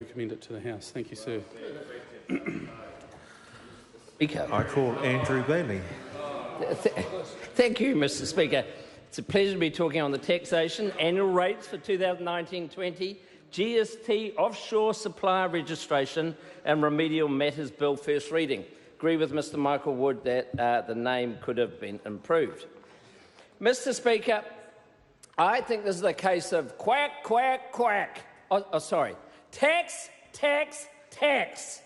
Recommend it to the House. Thank you, sir. Speaker. I call Andrew Bailey. Thank you, Mr. Speaker. It's a pleasure to be talking on the taxation annual rates for 2019-20, GST Offshore Supplier Registration and Remedial Matters Bill first reading. Agree with Mr Michael Wood that the name could have been improved. Mr Speaker, I think this is a case of quack, quack, quack. Tax, tax, tax.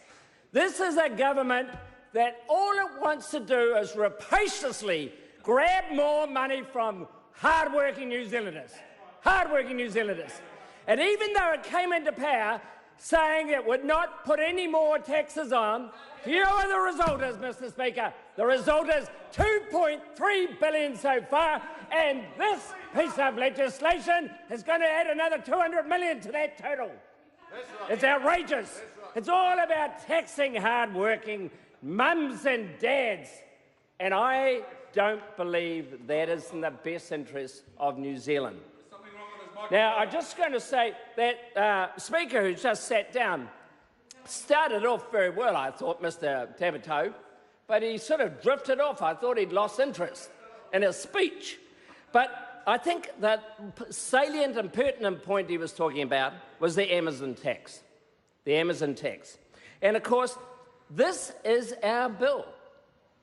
This is a government that all it wants to do is rapaciously grab more money from hard-working New Zealanders. Hard-working New Zealanders. And even though it came into power saying it would not put any more taxes on, do you know what the result is, Mr Speaker? The result is $2.3 billion so far, and this piece of legislation is going to add another $200 million to that total. It's outrageous. It's all about taxing hard-working mums and dads, and I don't believe that is in the best interest of New Zealand. Now, I'm just going to say that Speaker who just sat down started off very well, I thought, Mr Tabato, but he sort of drifted off. I thought he'd lost interest in his speech. But I think that salient and pertinent point he was talking about was the Amazon tax. The Amazon tax. And of course, this is our bill.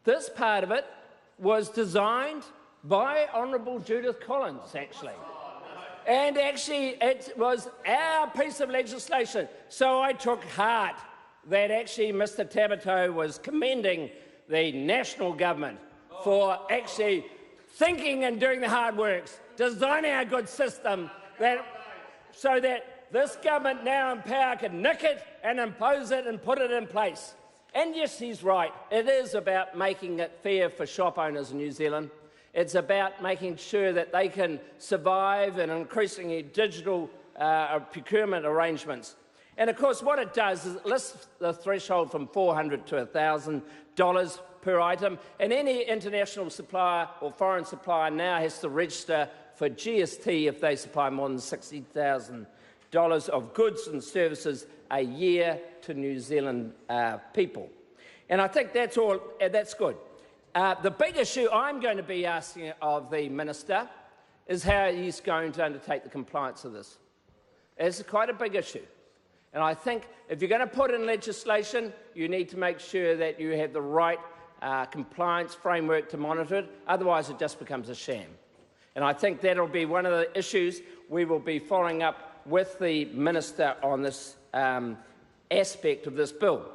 This part of it was designed by Honourable Judith Collins, actually. And actually, it was our piece of legislation. So I took heart that actually Mr Tabato was commending the national government for actually thinking and doing the hard works, designing a good system so that this government now in power can nick it and impose it and put it in place. And yes, he's right. It is about making it fair for shop owners in New Zealand. It's about making sure that they can survive in increasingly digital procurement arrangements. And of course, what it does is it lifts the threshold from $400 to $1,000 per item, and any international supplier or foreign supplier now has to register for GST if they supply more than $60,000 of goods and services a year to New Zealand people. And I think that's good. The big issue I'm going to be asking of the Minister is how he's going to undertake the compliance of this. It's quite a big issue. And I think if you're going to put in legislation, you need to make sure that you have the right compliance framework to monitor it. Otherwise, it just becomes a sham. And I think that'll be one of the issues we will be following up with the Minister on this aspect of this bill.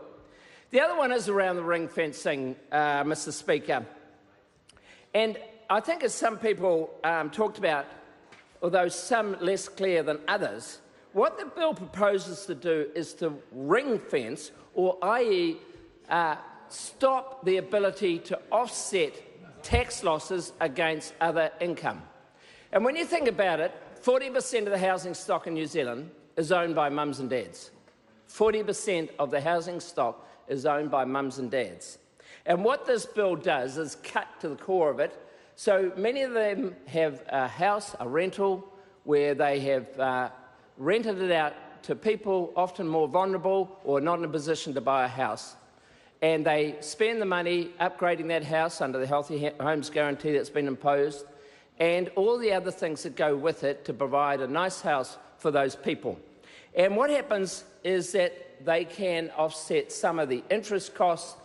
The other one is around the ring fencing, Mr Speaker. And I think as some people talked about, although some less clear than others, what the bill proposes to do is to ring fence, or i.e. stop the ability to offset tax losses against other income. And when you think about it, 40% of the housing stock in New Zealand is owned by mums and dads. 40% of the housing stock is owned by mums and dads. And what this bill does is cut to the core of it. So many of them have a house, a rental, where they have rented it out to people often more vulnerable or not in a position to buy a house. And they spend the money upgrading that house under the Healthy Homes Guarantee that's been imposed, and all the other things that go with it to provide a nice house for those people. And what happens is that they can offset some of the interest costs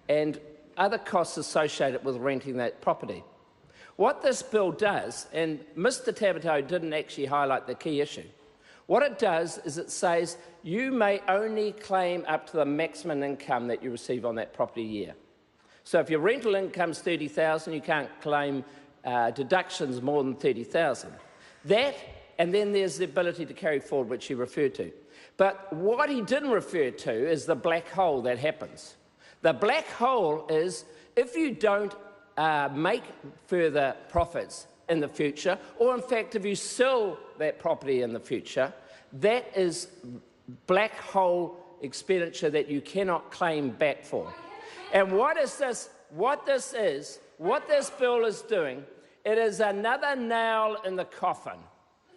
and other costs associated with renting that property. What this bill does, and Mr Tabato didn't actually highlight the key issue, what it does is it says you may only claim up to the maximum income that you receive on that property year. So if your rental income is $30,000, you can't claim deductions more than $30,000. That, and then there's the ability to carry forward, which he referred to. But what he didn't refer to is the black hole that happens. The black hole is if you don't make further profits in the future, or in fact if you sell that property in the future, that is black hole expenditure that you cannot claim back for. And what this bill is doing, it is another nail in the coffin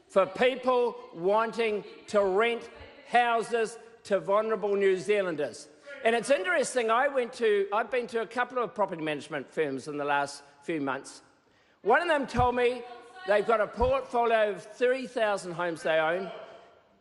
for people wanting to rent houses to vulnerable New Zealanders. And it's interesting, I've been to a couple of property management firms in the last few months. One of them told me they've got a portfolio of 3,000 homes they own.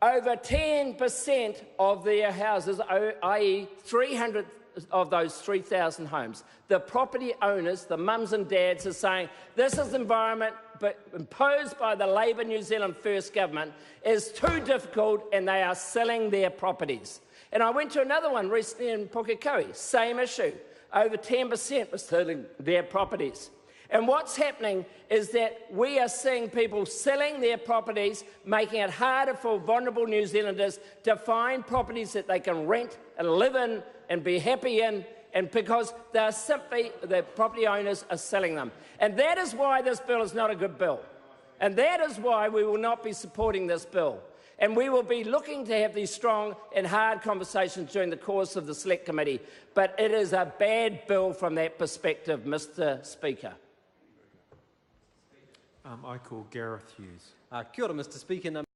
Over 10% of their houses, i.e. 300 of those 3,000 homes, the property owners, the mums and dads, are saying this is the environment but imposed by the Labour New Zealand First government is too difficult, and they are selling their properties. And I went to another one recently in Pukekohe, same issue. Over 10% were selling their properties. And what's happening is that we are seeing people selling their properties, making it harder for vulnerable New Zealanders to find properties that they can rent and live in and be happy in, and because they're simply, the property owners are selling them. And that is why this bill is not a good bill. And that is why we will not be supporting this bill. And we will be looking to have these strong and hard conversations during the course of the Select Committee. But it is a bad bill from that perspective, Mr. Speaker. I call Gareth Hughes. Kia ora, Mr. Speaker.